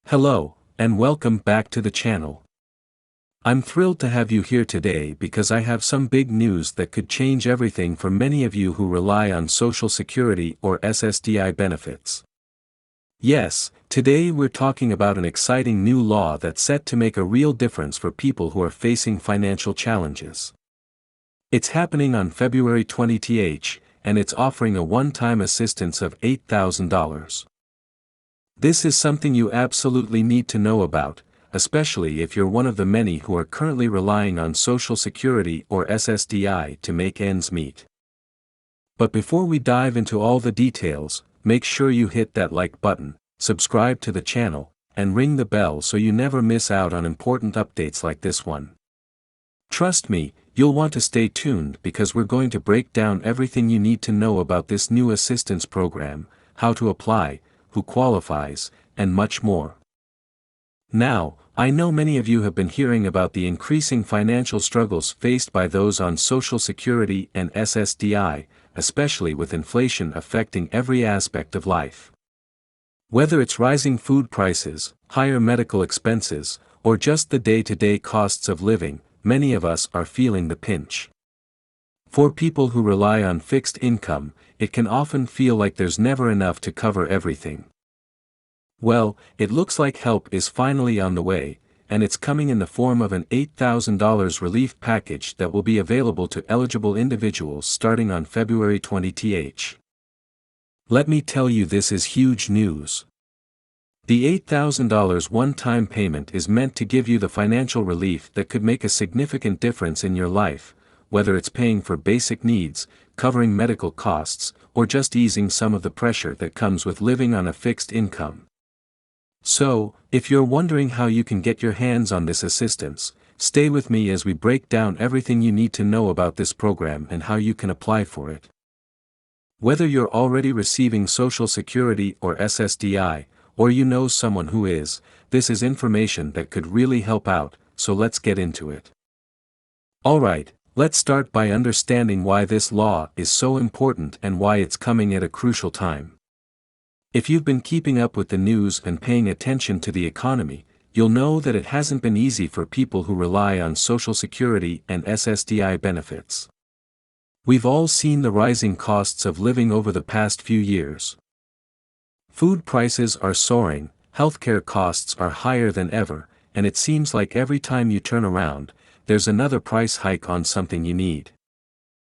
Hello, and welcome back to the channel. I'm thrilled to have you here today because I have some big news that could change everything for many of you who rely on Social Security or SSDI benefits. Yes, today we're talking about an exciting new law that's set to make a real difference for people who are facing financial challenges. It's happening on February 20th, and it's offering a one-time assistance of $8,000. This is something you absolutely need to know about, especially if you're one of the many who are currently relying on Social Security or SSDI to make ends meet. But before we dive into all the details, make sure you hit that like button, subscribe to the channel, and ring the bell so you never miss out on important updates like this one. Trust me, you'll want to stay tuned because we're going to break down everything you need to know about this new assistance program, how to apply, who qualifies, and much more. Now, I know many of you have been hearing about the increasing financial struggles faced by those on Social Security and SSDI, especially with inflation affecting every aspect of life. Whether it's rising food prices, higher medical expenses, or just the day-to-day costs of living, many of us are feeling the pinch. For people who rely on fixed income, it can often feel like there's never enough to cover everything. Well, it looks like help is finally on the way, and it's coming in the form of an $8,000 relief package that will be available to eligible individuals starting on February 20th. Let me tell you, this is huge news. The $8,000 one-time payment is meant to give you the financial relief that could make a significant difference in your life, whether it's paying for basic needs, covering medical costs, or just easing some of the pressure that comes with living on a fixed income. So, if you're wondering how you can get your hands on this assistance, stay with me as we break down everything you need to know about this program and how you can apply for it. Whether you're already receiving Social Security or SSDI, or you know someone who is, this is information that could really help out, so let's get into it. Alright, let's start by understanding why this law is so important and why it's coming at a crucial time. If you've been keeping up with the news and paying attention to the economy, you'll know that it hasn't been easy for people who rely on Social Security and SSDI benefits. We've all seen the rising costs of living over the past few years. Food prices are soaring, healthcare costs are higher than ever, and it seems like every time you turn around, there's another price hike on something you need.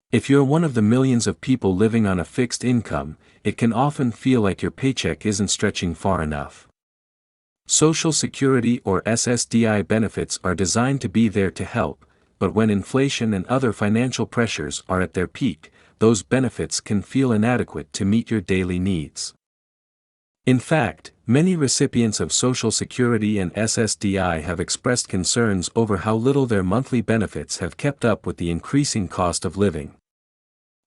If you're one of the millions of people living on a fixed income, it can often feel like your paycheck isn't stretching far enough. Social Security or SSDI benefits are designed to be there to help, but when inflation and other financial pressures are at their peak, those benefits can feel inadequate to meet your daily needs. In fact, many recipients of Social Security and SSDI have expressed concerns over how little their monthly benefits have kept up with the increasing cost of living.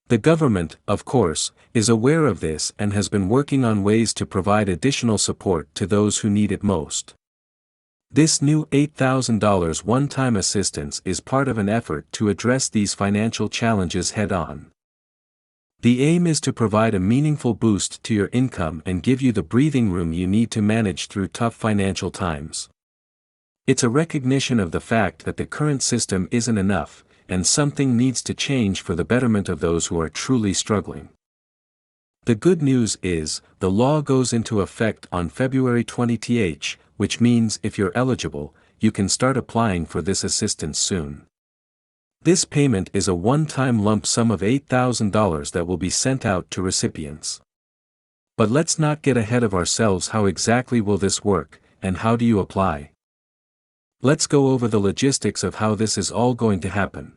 The government, of course, is aware of this and has been working on ways to provide additional support to those who need it most. This new $8,000 one-time assistance is part of an effort to address these financial challenges head-on. The aim is to provide a meaningful boost to your income and give you the breathing room you need to manage through tough financial times. It's a recognition of the fact that the current system isn't enough, and something needs to change for the betterment of those who are truly struggling. The good news is, the law goes into effect on February 20th, which means if you're eligible, you can start applying for this assistance soon. This payment is a one-time lump sum of $8,000 that will be sent out to recipients. But let's not get ahead of ourselves. How exactly will this work, and how do you apply? Let's go over the logistics of how this is all going to happen.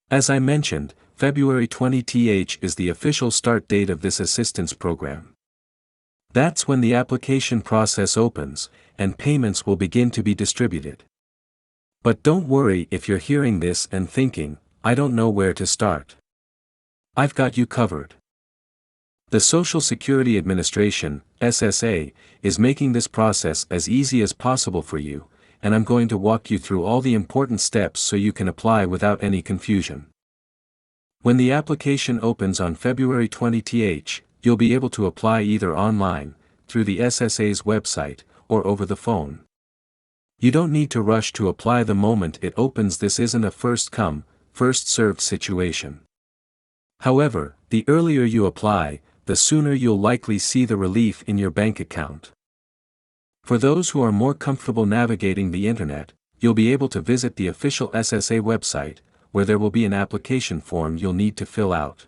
As I mentioned, February 20th is the official start date of this assistance program. That's when the application process opens, and payments will begin to be distributed. But don't worry if you're hearing this and thinking, I don't know where to start. I've got you covered. The Social Security Administration, SSA, is making this process as easy as possible for you, and I'm going to walk you through all the important steps so you can apply without any confusion. When the application opens on February 20th, you'll be able to apply either online, through the SSA's website, or over the phone. You don't need to rush to apply the moment it opens. This isn't a first-come, first-served situation. However, the earlier you apply, the sooner you'll likely see the relief in your bank account. For those who are more comfortable navigating the internet, you'll be able to visit the official SSA website, where there will be an application form you'll need to fill out.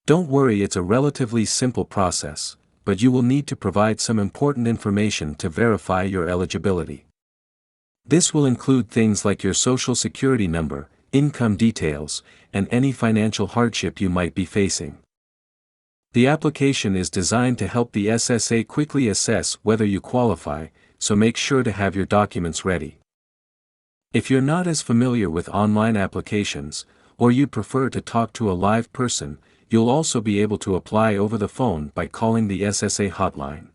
Don't worry, it's a relatively simple process, but you will need to provide some important information to verify your eligibility. This will include things like your social security number, income details, and any financial hardship you might be facing. The application is designed to help the SSA quickly assess whether you qualify, so make sure to have your documents ready. If you're not as familiar with online applications, or you'd prefer to talk to a live person, you'll also be able to apply over the phone by calling the SSA hotline.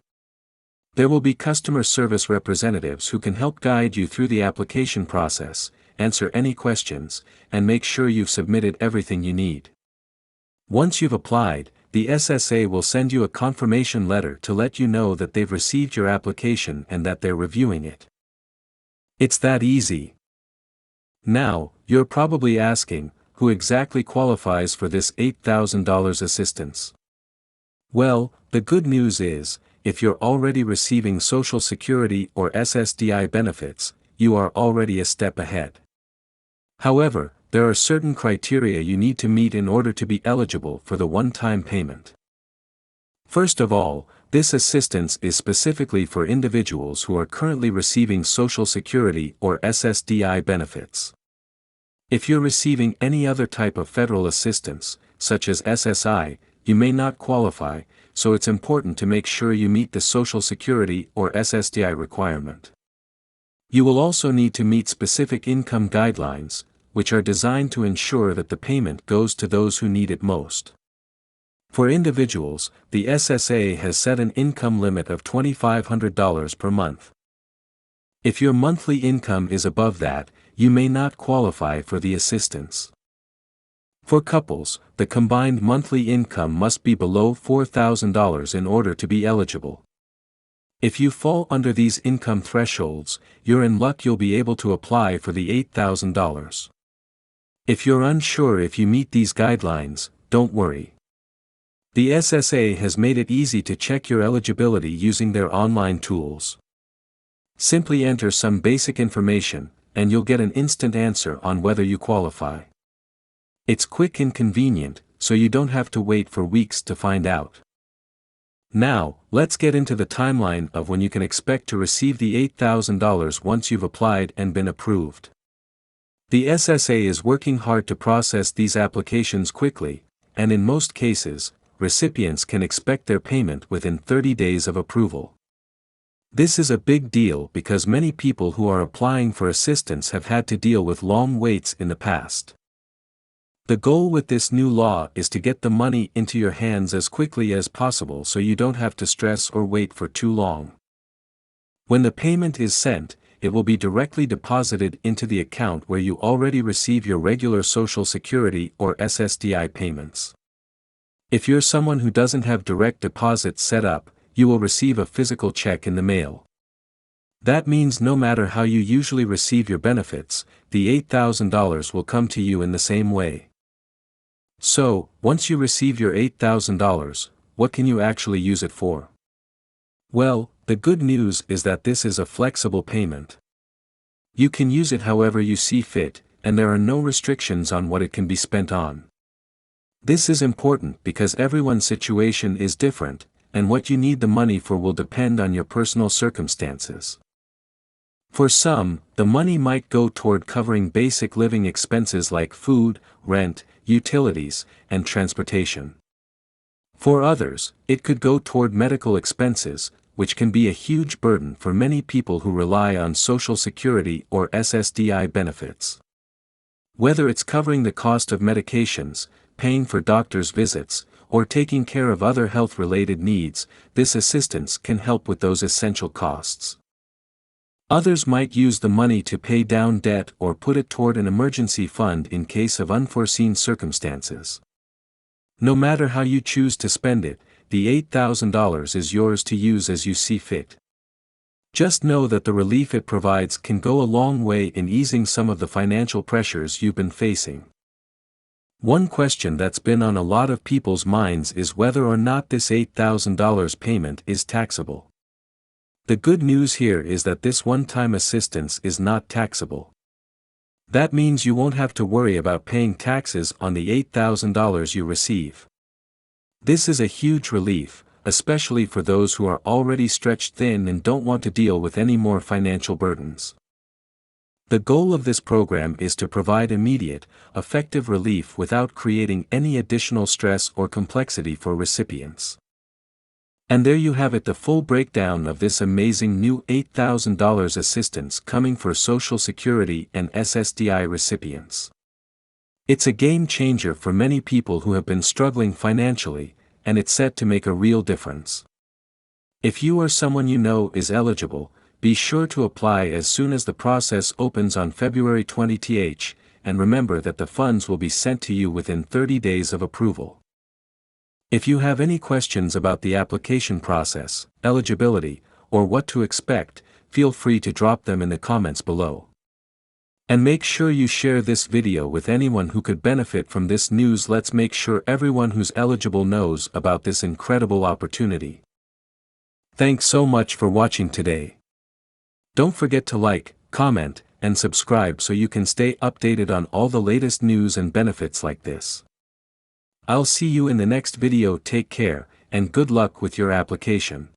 There will be customer service representatives who can help guide you through the application process, answer any questions, and make sure you've submitted everything you need. Once you've applied, the SSA will send you a confirmation letter to let you know that they've received your application and that they're reviewing it. It's that easy. Now, you're probably asking, who exactly qualifies for this $8,000 assistance? Well, the good news is, if you're already receiving Social Security or SSDI benefits, you are already a step ahead. However, there are certain criteria you need to meet in order to be eligible for the one-time payment. First of all, this assistance is specifically for individuals who are currently receiving Social Security or SSDI benefits. If you're receiving any other type of federal assistance, such as SSI, you may not qualify, so it's important to make sure you meet the Social Security or SSDI requirement. You will also need to meet specific income guidelines, which are designed to ensure that the payment goes to those who need it most. For individuals, the SSA has set an income limit of $2,500 per month. If your monthly income is above that, you may not qualify for the assistance. For couples, the combined monthly income must be below $4,000 in order to be eligible. If you fall under these income thresholds, you're in luck. You'll be able to apply for the $8,000. If you're unsure if you meet these guidelines, don't worry. The SSA has made it easy to check your eligibility using their online tools. Simply enter some basic information, and you'll get an instant answer on whether you qualify. It's quick and convenient, so you don't have to wait for weeks to find out. Now, let's get into the timeline of when you can expect to receive the $8,000 once you've applied and been approved. The SSA is working hard to process these applications quickly, and in most cases, recipients can expect their payment within 30 days of approval. This is a big deal because many people who are applying for assistance have had to deal with long waits in the past. The goal with this new law is to get the money into your hands as quickly as possible so you don't have to stress or wait for too long. When the payment is sent, it will be directly deposited into the account where you already receive your regular Social Security or SSDI payments. If you're someone who doesn't have direct deposits set up, you will receive a physical check in the mail. That means no matter how you usually receive your benefits, the $8,000 will come to you in the same way. So, once you receive your $8,000, what can you actually use it for? Well, the good news is that this is a flexible payment. You can use it however you see fit, and there are no restrictions on what it can be spent on. This is important because everyone's situation is different, and what you need the money for will depend on your personal circumstances. For some, the money might go toward covering basic living expenses like food, rent, utilities, and transportation. For others, it could go toward medical expenses, which can be a huge burden for many people who rely on Social Security or SSDI benefits. Whether it's covering the cost of medications, paying for doctor's visits, or taking care of other health-related needs, this assistance can help with those essential costs. Others might use the money to pay down debt or put it toward an emergency fund in case of unforeseen circumstances. No matter how you choose to spend it, the $8,000 is yours to use as you see fit. Just know that the relief it provides can go a long way in easing some of the financial pressures you've been facing. One question that's been on a lot of people's minds is whether or not this $8,000 payment is taxable. The good news here is that this one-time assistance is not taxable. That means you won't have to worry about paying taxes on the $8,000 you receive. This is a huge relief, especially for those who are already stretched thin and don't want to deal with any more financial burdens. The goal of this program is to provide immediate, effective relief without creating any additional stress or complexity for recipients. And there you have it, the full breakdown of this amazing new $8,000 assistance coming for Social Security and SSDI recipients. It's a game changer for many people who have been struggling financially, and it's set to make a real difference. If you or someone you know is eligible, be sure to apply as soon as the process opens on February 20th, and remember that the funds will be sent to you within 30 days of approval. If you have any questions about the application process, eligibility, or what to expect, feel free to drop them in the comments below. And make sure you share this video with anyone who could benefit from this news. Let's make sure everyone who's eligible knows about this incredible opportunity. Thanks so much for watching today. Don't forget to like, comment, and subscribe so you can stay updated on all the latest news and benefits like this. I'll see you in the next video. Take care, and good luck with your application.